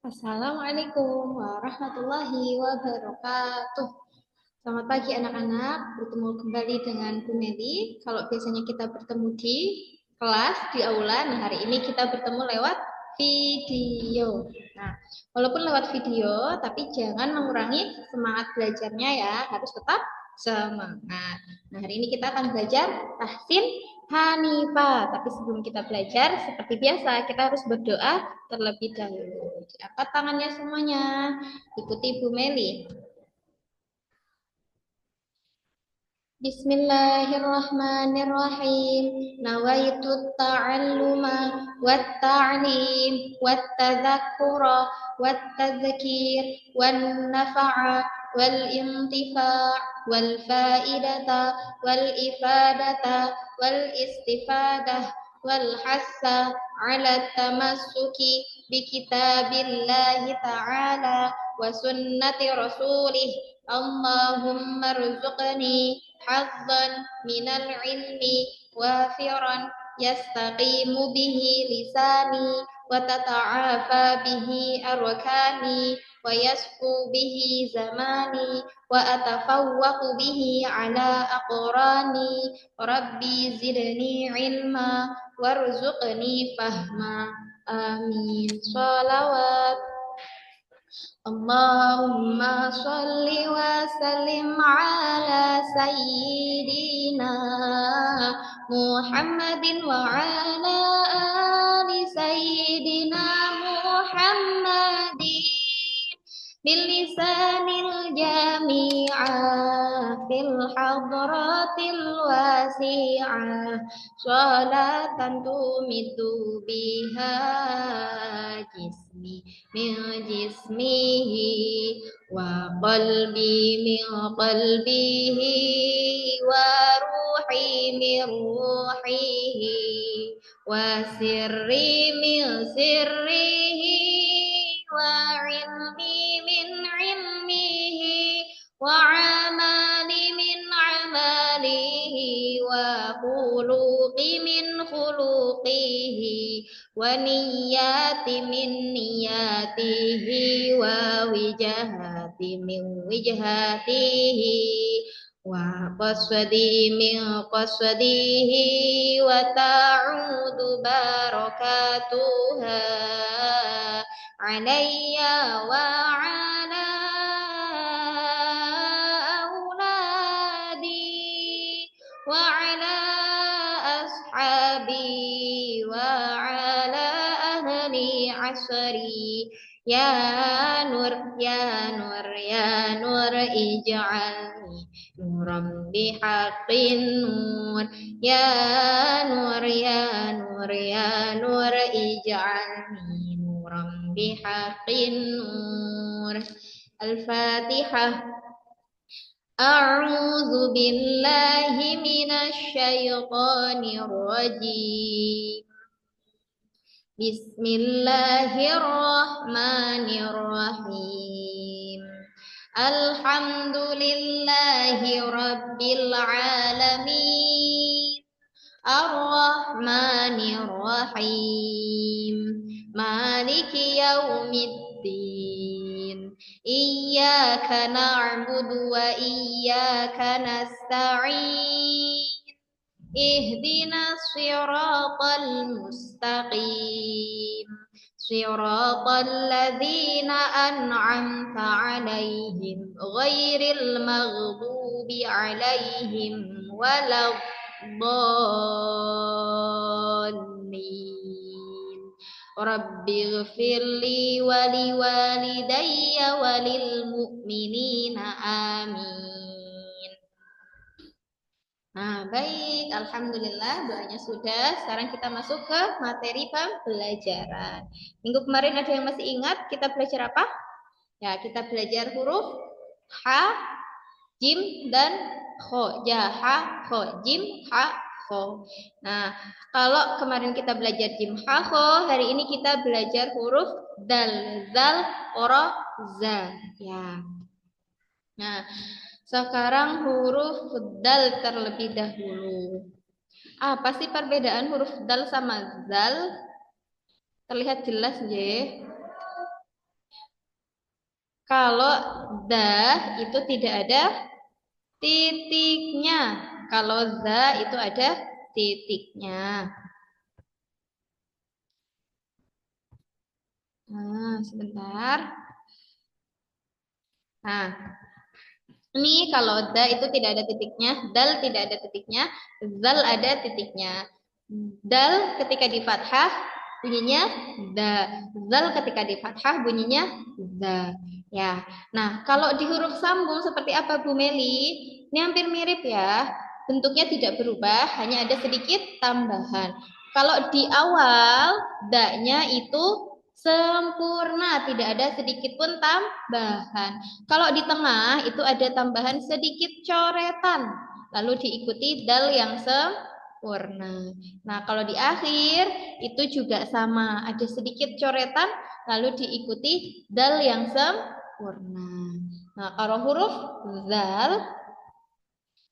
Assalamualaikum warahmatullahi wabarakatuh. Selamat pagi anak-anak, bertemu kembali dengan Bu Meli. Kalau biasanya kita bertemu di kelas, di aula, nah hari ini kita bertemu lewat video. Nah, walaupun lewat video, tapi jangan mengurangi semangat belajarnya ya, harus tetap semangat. Nah, hari ini kita akan belajar tahsin Hanifah. Tapi sebelum kita belajar, seperti biasa, kita harus berdoa terlebih dahulu. Angkat tangannya semuanya. Ikuti Bu Meli. Bismillahirrahmanirrahim. Nawaitu ta'alluma wat ta'lim wat tadzakkura wat tadzkir wan nafa'a wal intifa' wal faidata wal ifadata wal istifadah wal hassa ala tamassuki bi kitabillahi ta'ala wa sunnati rasulih. Allahumma rzuqni hazzan minal ilmi wafiran yastaqimu bihi lisani wa tata'afa bihi arkani wa yasfu bihi zamani wa atafawwaqu bihi ala aqrani rabbi zidni ilma warzuqni fahma. Amin. Shalawat. Allahumma sholli wa sallim ala sayyidina Muhammadin wa ala ali sayyidina Muhammadin bilisanil jami'ah fil hadratil wasi'ah sholatan tumitu biha jismi min jismihi wa qalbi min qalbihi wa ruhi min ruhihi wa sirri min sirrihi wa ilmi min ilmihi wa amali min amalihi wa khuluqi min khuluqihi wa niyati min niyatihi wa wijahati min wijhatihi wa qasdi min qasdihi wa ta'udu barakatuha alayya wa ala auladi wa ala ashabi wa ala ahli asri ya nur ya nur ya nur ij'alni nuram bihaqqin nur ya nur ya nur ya nur ij'alni nuram bihaqqin nur. Al-Fatihah. A'udzu billahi minasy syaithanir rajim. Bismillahirrahmanirrahim. Alhamdulillahi rabbil alamin. Ar-Rahmanir Rahim. Maliki yaumiddin. Iyyaka na'budu wa iyyaka nasta'in. Ihdinas siratal mustaqim. Siratal ladzina an'amta 'alaihim ghairil maghdubi 'alaihim waladdallin. Rabbighfirli wa liwalidayya walil mu'minina amin. Nah, baik, alhamdulillah doanya sudah. Sekarang kita masuk ke materi pembelajaran. Minggu kemarin ada yang masih ingat kita belajar apa? Ya, kita belajar huruf ha, jim dan kho. Ja, ha, kho, jim, ha, kho. Nah, kalau kemarin kita belajar jim, ha, kho, hari ini kita belajar huruf dal, zal, oro, za. Ya. Nah, sekarang huruf dal terlebih dahulu. Apa sih perbedaan huruf dal sama zal? Terlihat jelas, ya? Kalau da itu tidak ada titiknya. Kalau za itu ada titiknya. Nah, sebentar. Nah, ini kalau da itu tidak ada titiknya, dal tidak ada titiknya, zal ada titiknya. Dal ketika di fathah bunyinya da, zal ketika di fathah bunyinya za. Ya. Nah, kalau di huruf sambung seperti apa Bu Meli? Ini hampir mirip ya. Bentuknya tidak berubah, hanya ada sedikit tambahan. Kalau di awal da-nya itu sempurna, tidak ada sedikit pun tambahan. Kalau di tengah itu ada tambahan sedikit coretan, lalu diikuti dal yang sempurna. Nah, kalau di akhir itu juga sama, ada sedikit coretan, lalu diikuti dal yang sempurna. Nah, kalau huruf zal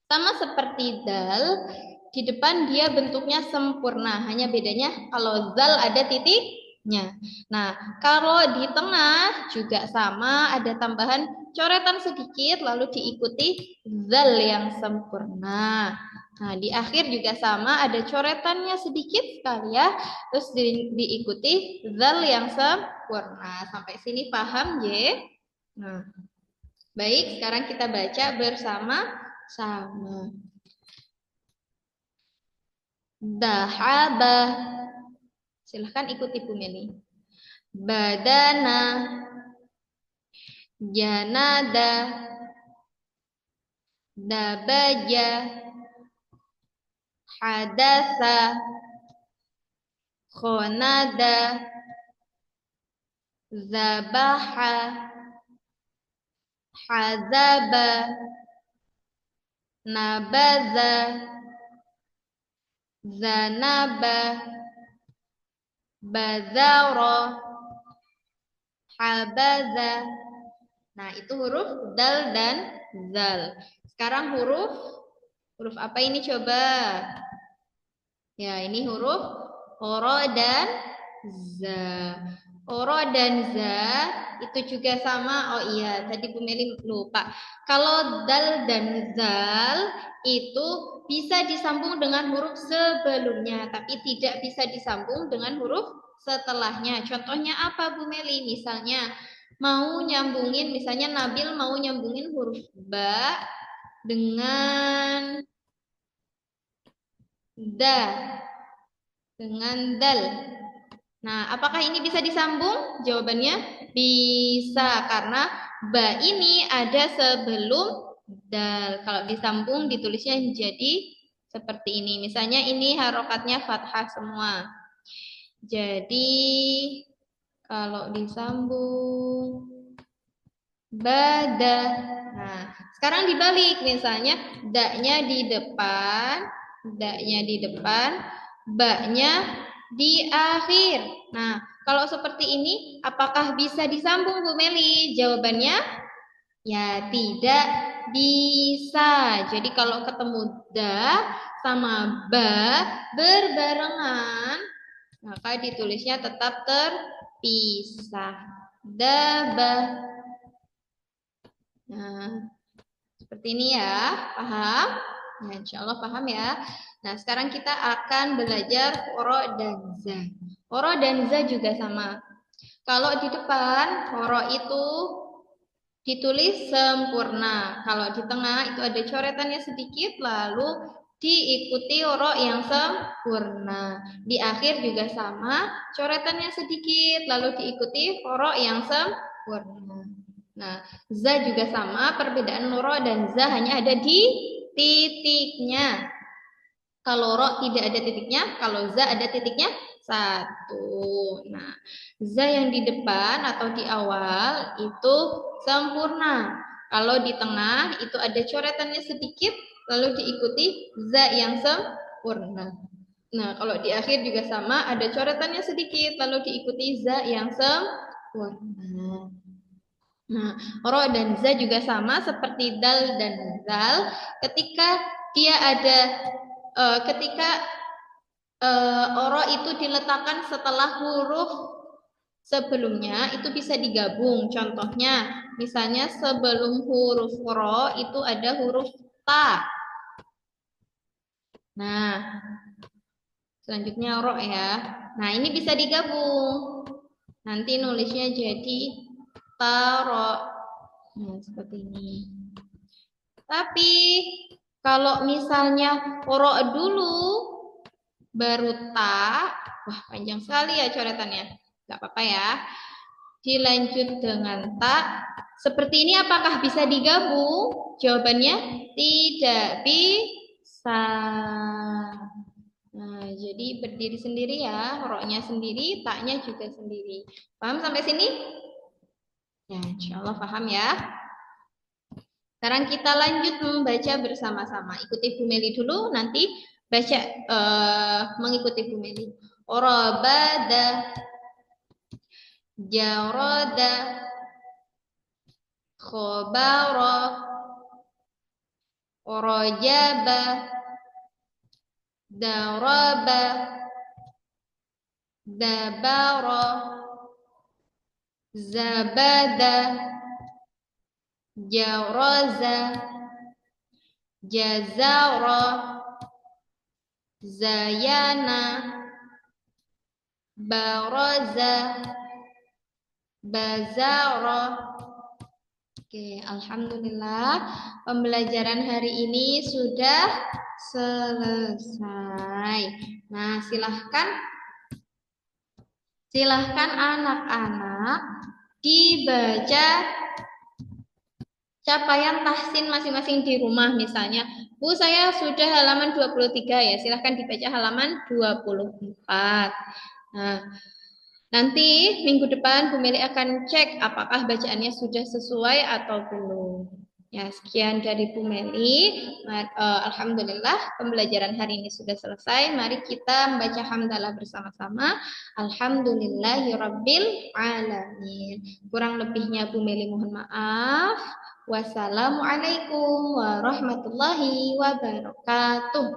sama seperti dal, di depan dia bentuknya sempurna, hanya bedanya kalau zal ada titiknya. Nah, kalau di tengah juga sama, ada tambahan coretan sedikit, lalu diikuti zal yang sempurna. Nah, di akhir juga sama, ada coretannya sedikit sekali ya, terus diikuti zal yang sempurna. Sampai sini paham, J? Nah, baik, sekarang kita baca bersama-sama. Dahaba. Silahkan ikuti Bu Meli. Badana. Janada. Dabaja. Hadasa. Khonada. Zabaha. Hazaba. Nabaza. Zanaba. Bazara. Habaza. Nah, itu huruf dal dan zal. Sekarang huruf apa ini coba? Ya, ini huruf oro dan za. Oro dan za itu juga sama. Oh iya, tadi Bu Meli lupa. Kalau dal dan zal itu bisa disambung dengan huruf sebelumnya, tapi tidak bisa disambung dengan huruf setelahnya. Contohnya apa Bu Meli? Misalnya mau nyambungin, misalnya Nabil mau nyambungin huruf ba dengan da, dengan dal. Nah, apakah ini bisa disambung? Jawabannya bisa, karena ba ini ada sebelum dal. Kalau disambung ditulisnya jadi seperti ini. Misalnya ini harokatnya fathah semua. Jadi kalau disambung bada. Nah, sekarang dibalik, misalnya da-nya di depan, ba-nya di akhir. Nah, kalau seperti ini apakah bisa disambung Bu Meli? Jawabannya ya tidak bisa. Jadi kalau ketemu da sama ba berbarengan, maka ditulisnya tetap terpisah. Daba. Nah, seperti ini ya, paham? Nah, insya Allah paham ya. Nah, sekarang kita akan belajar oro dan za. Oro dan za juga sama. Kalau di depan, oro itu ditulis sempurna. Kalau di tengah itu ada coretannya sedikit, lalu diikuti oro yang sempurna. Di akhir juga sama, coretannya sedikit, lalu diikuti oro yang sempurna. Nah, za juga sama, perbedaan ro dan za hanya ada di titiknya. Kalau ro tidak ada titiknya, kalau za ada titiknya satu. Nah, za yang di depan atau di awal itu sempurna. Kalau di tengah itu ada coretannya sedikit, lalu diikuti za yang sempurna. Nah, kalau di akhir juga sama, ada coretannya sedikit, lalu diikuti za yang sempurna. Nah, ro dan za juga sama seperti dal dan zal. Ketika dia ada, ketika oro itu diletakkan setelah huruf sebelumnya itu bisa digabung. Contohnya, misalnya sebelum huruf ro itu ada huruf ta. Nah, selanjutnya ro ya. Nah, ini bisa digabung. Nanti nulisnya jadi taro. Nah, seperti ini. Tapi kalau misalnya ro dulu baru ta, wah panjang sekali ya coretannya. Gak apa-apa ya. Dilanjut dengan ta. Seperti ini apakah bisa digabung? Jawabannya tidak bisa. Nah, jadi berdiri sendiri ya, roknya sendiri, taknya juga sendiri. Paham sampai sini? Ya, insya Allah paham ya. Sekarang kita lanjut membaca bersama-sama. Ikuti Bu Meli dulu, nanti baca mengikuti Bu Meli. Orobada, jaroda, khobaro, orojaba, daraba, dabaro, zabada, jawraza, jazara, zayana, baraza, bazara. Oke, alhamdulillah pembelajaran hari ini sudah selesai. Nah, silahkan anak-anak dibaca capaian tahsin masing-masing di rumah. Misalnya, Bu, saya sudah halaman 23 ya, silahkan dibaca halaman 24. Nah, nanti minggu depan Bu Meli akan cek apakah bacaannya sudah sesuai atau belum. Ya, sekian dari Bu Meli. Alhamdulillah pembelajaran hari ini sudah selesai. Mari kita membaca hamdalah bersama-sama. Alhamdulillahirabbil alamin. Kurang lebihnya Bu Meli mohon maaf. Wassalamualaikum warahmatullahi wabarakatuh.